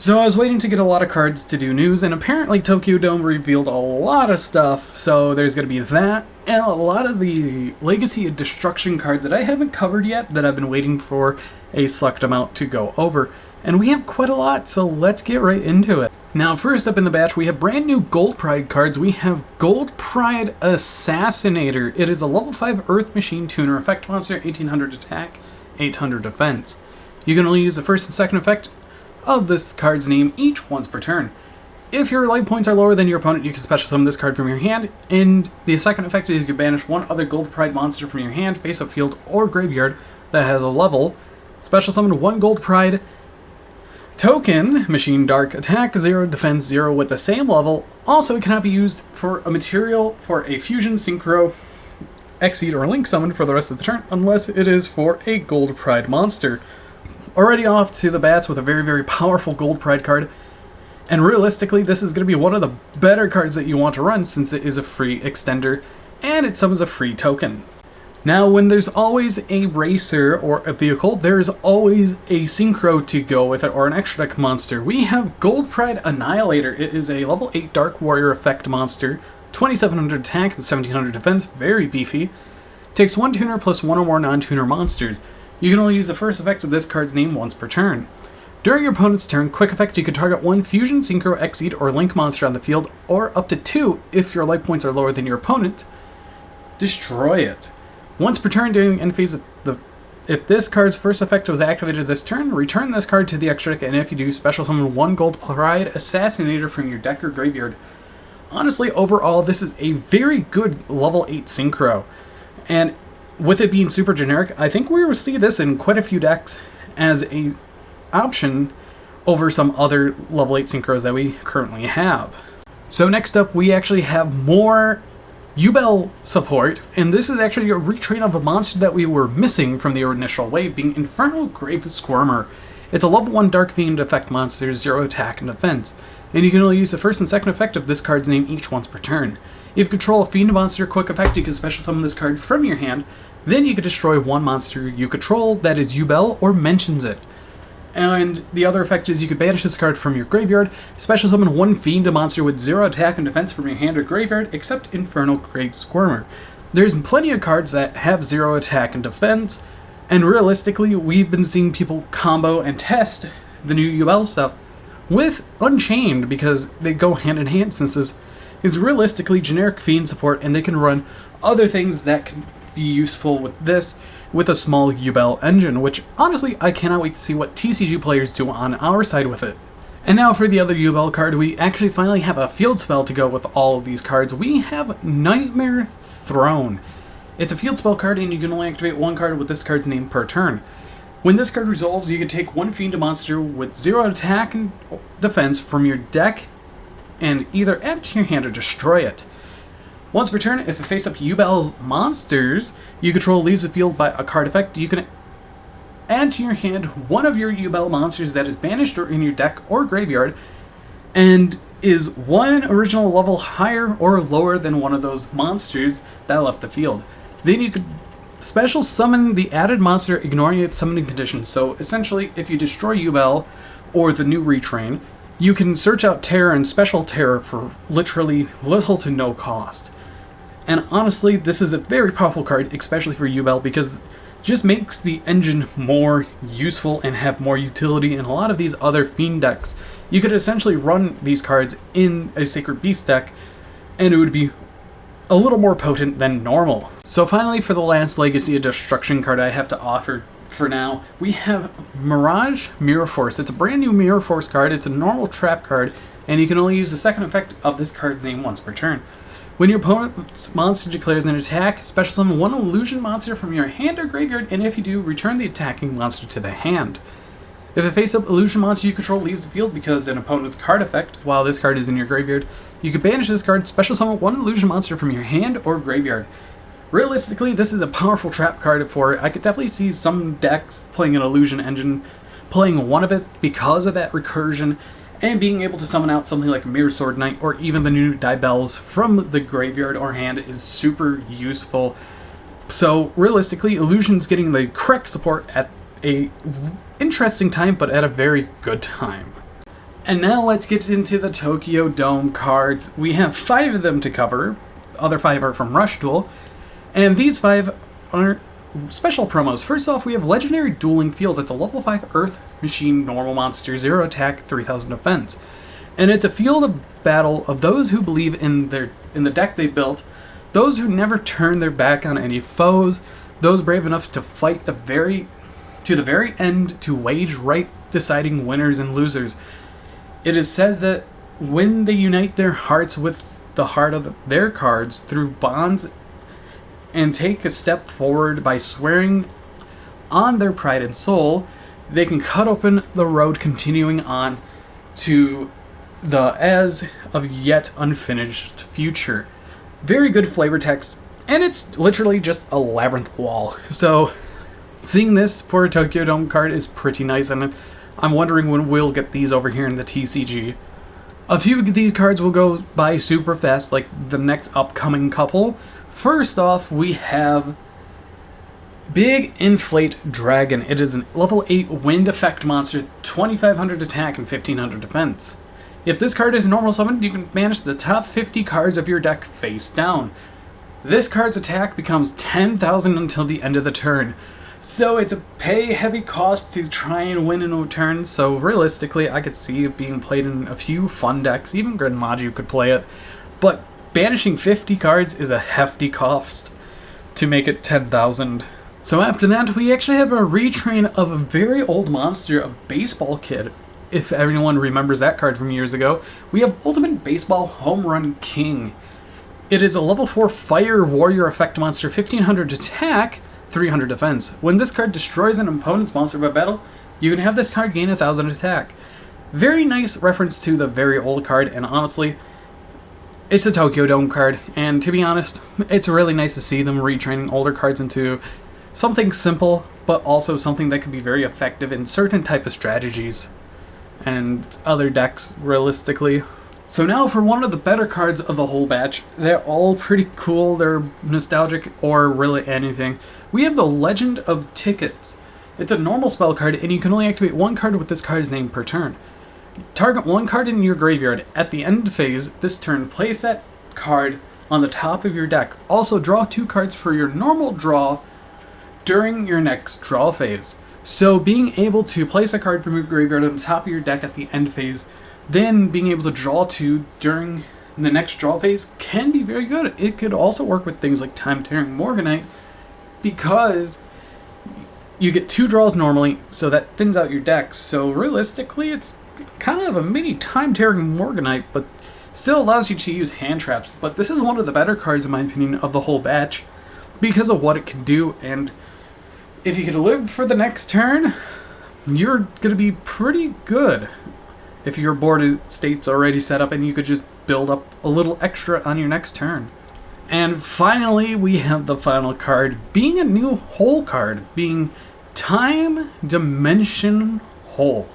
So I was waiting to get a lot of cards to do news, and apparently Tokyo Dome revealed a lot of stuff, so there's going to be that, and a lot of the Legacy of Destruction cards that I haven't covered yet that I've been waiting for a select amount to go over. And we have quite a lot, so let's get right into it. Now, first up in the batch, we have brand new Gold Pride cards. We have Gold Pride Assassinator. It is a level 5 Earth Machine Tuner effect monster, 1800 attack, 800 defense. You can only use the first and second effect of this card's name each once per turn. If your life points are lower than your opponent, you can special summon this card from your hand, and the second effect is you can banish one other Gold Pride monster from your hand, face-up field, or graveyard that has a level. Special summon one Gold Pride token, Machine Dark, attack 0, defense 0 with the same level. Also, it cannot be used for a material for a fusion, synchro, exceed, or link summon for the rest of the turn, unless it is for a Gold Pride monster. Already off to the bats with a very, very powerful Gold Pride card. And realistically, this is going to be one of the better cards that you want to run since it is a free extender and it summons a free token. Now, when there's always a racer or a vehicle, there's always a synchro to go with it or an extra deck monster. We have Gold Pride Annihilator. It is a level 8 Dark Warrior effect monster, 2700 attack and 1700 defense, very beefy. Takes one tuner plus one or more non-tuner monsters. You can only use the first effect of this card's name once per turn. During your opponent's turn, quick effect, you can target one fusion, synchro, exceed, or link monster on the field, or up to 2 if your life points are lower than your opponent. Destroy it. Once per turn during the end phase, if this card's first effect was activated this turn, return this card to the extra deck, and if you do, special summon one Gold Pride Assassinator from your deck or graveyard. Honestly, overall, this is a very good level 8 synchro, and with it being super generic, I think we will see this in quite a few decks as a option over some other level 8 synchros that we currently have. So next up, we actually have more Yubel support, and this is actually a retrain of a monster that we were missing from the initial wave, being Infernal Grave Squirmer. It's a level 1 Dark Fiend effect monster, 0 attack and defense, and you can only use the first and second effect of this card's name each once per turn. If you control a Fiend monster quick effect, you can special summon this card from your hand, then you can destroy one monster you control that is Yubel or mentions it. And the other effect is you can banish this card from your graveyard, special summon one Fiend monster with 0 attack and defense from your hand or graveyard, except Infernal Grave Squirmer. There's plenty of cards that have 0 attack and defense, and realistically, we've been seeing people combo and test the new Yubel stuff with Unchained because they go hand in hand, since this is realistically generic Fiend support, and they can run other things that can be useful with this, with a small Yubel engine, which honestly I cannot wait to see what TCG players do on our side with it. And now for the other Yubel card, we actually finally have a field spell to go with all of these cards. We have Nightmare Throne. It's a field spell card, and you can only activate one card with this card's name per turn. When this card resolves, you can take one Fiend monster with 0 attack and defense from your deck and either add it to your hand or destroy it. Once per turn, if a face-up Yubel's monsters you control leaves the field by a card effect, you can add to your hand one of your Yubel monsters that is banished or in your deck or graveyard, and is one original level higher or lower than one of those monsters that left the field. Then you could special summon the added monster, ignoring its summoning condition. So essentially, if you destroy Yubel or the new retrain, you can search out Terror and Special Terror for literally little to no cost. And honestly, this is a very powerful card, especially for Yubel, because it just makes the engine more useful and have more utility in a lot of these other Fiend decks. You could essentially run these cards in a Sacred Beast deck, and it would be a little more potent than normal. So finally, for the last Legacy of Destruction card I have to offer for now, we have Mirage Mirror Force. It's a brand new Mirror Force card. It's a normal trap card, and you can only use the second effect of this card's name once per turn. When your opponent's monster declares an attack, special summon one illusion monster from your hand or graveyard, and if you do, return the attacking monster to the hand. If a face-up illusion monster you control leaves the field because an opponent's card effect, while this card is in your graveyard, you can banish this card, special summon one illusion monster from your hand or graveyard. Realistically, this is a powerful trap card for it. I could definitely see some decks playing an illusion engine, playing one of it because of that recursion, and being able to summon out something like Mirror Sword Knight or even the new Diebells from the graveyard or hand is super useful. So realistically, Illusion's getting the correct support at a interesting time, but at a very good time. And now let's get into the Tokyo Dome cards. We have 5 of them to cover. The other 5 are from Rush Duel. And these 5 are special promos. First off, we have Legendary Dueling Field. It's a level 5 Earth Machine normal monster, 0 attack, 3000 defense. And it's a field of battle of those who believe in the deck they built, those who never turn their back on any foes, those brave enough to fight to the very end to wage right, deciding winners and losers. It is said that when they unite their hearts with the heart of their cards through bonds and take a step forward by swearing on their pride and soul, they can cut open the road continuing on to the as of yet unfinished future. Very good flavor text, and it's literally just a labyrinth wall. So seeing this for a Tokyo Dome card is pretty nice, and I'm wondering when we'll get these over here in the TCG. A few of these cards will go by super fast, like the next upcoming couple. First off, we have Big Inflate Dragon. It is a level 8 wind effect monster, 2500 attack and 1500 defense. If this card is normal summoned, you can manage the top 50 cards of your deck face down. This card's attack becomes 10,000 until the end of the turn. So it's a pay heavy cost to try and win in a turn, so realistically I could see it being played in a few fun decks, even Grenmaju could play it. But banishing 50 cards is a hefty cost to make it 10,000. So after that, we actually have a retrain of a very old monster of Baseball Kid. If everyone remembers that card from years ago, we have Ultimate Baseball Home Run King. It is a level 4 Fire Warrior effect monster, 1500 attack, 300 defense. When this card destroys an opponent's monster by battle, you can have this card gain 1000 attack. Very nice reference to the very old card, and honestly, it's a Tokyo Dome card, and to be honest, it's really nice to see them retraining older cards into something simple, but also something that can be very effective in certain type of strategies and other decks, realistically. So now for one of the better cards of the whole batch. They're all pretty cool, they're nostalgic, or really anything. We have the Legend of Tickets. It's a normal spell card, and you can only activate 1 card with this card's name per turn. Target 1 card in your graveyard. At the end phase this turn, place that card on the top of your deck. Also draw 2 cards for your normal draw during your next draw phase. So being able to place a card from your graveyard on the top of your deck at the end phase, then being able to draw 2 during the next draw phase can be very good. It could also work with things like Time Tearing Morganite, because you get 2 draws normally, so that thins out your deck. So realistically, it's kind of a mini Time Tearing Morganite, but still allows you to use hand traps. But this is one of the better cards, in my opinion, of the whole batch because of what it can do. And if you could live for the next turn, you're going to be pretty good. If your board state's already set up and you could just build up a little extra on your next turn. And finally, we have the final card, being a new hole card, being Time Dimension Hole.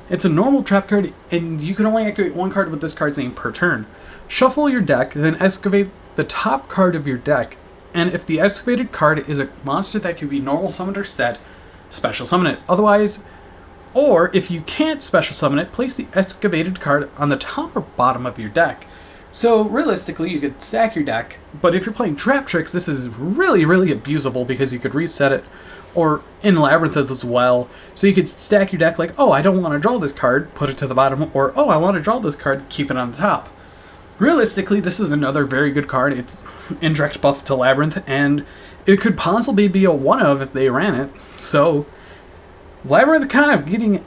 It's a normal trap card, and you can only activate 1 card with this card's name per turn. Shuffle your deck, then excavate the top card of your deck, and if the excavated card is a monster that can be normal summoned or set, special summon it. Otherwise, or if you can't special summon it, place the excavated card on the top or bottom of your deck. So realistically, you could stack your deck, but if you're playing Trap Tricks, this is really, really abusable because you could reset it, or in Labyrinth as well. So you could stack your deck like, oh, I don't want to draw this card, put it to the bottom, or oh, I want to draw this card, keep it on the top. Realistically, this is another very good card. It's indirect buff to Labyrinth, and it could possibly be a one-of if they ran it. So Labyrinth kind of getting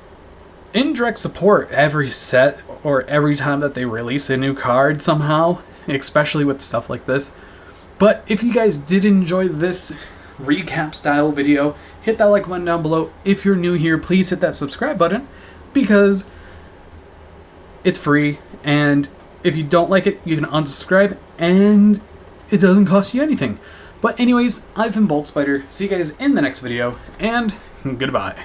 indirect support every set or every time that they release a new card somehow, especially with stuff like this. But if you guys did enjoy this recap style video, hit that like button down below. If you're new here, please hit that subscribe button because it's free, and if you don't like it, you can unsubscribe and it doesn't cost you anything. But anyways, I've been Bolt Spider. See you guys in the next video, and goodbye.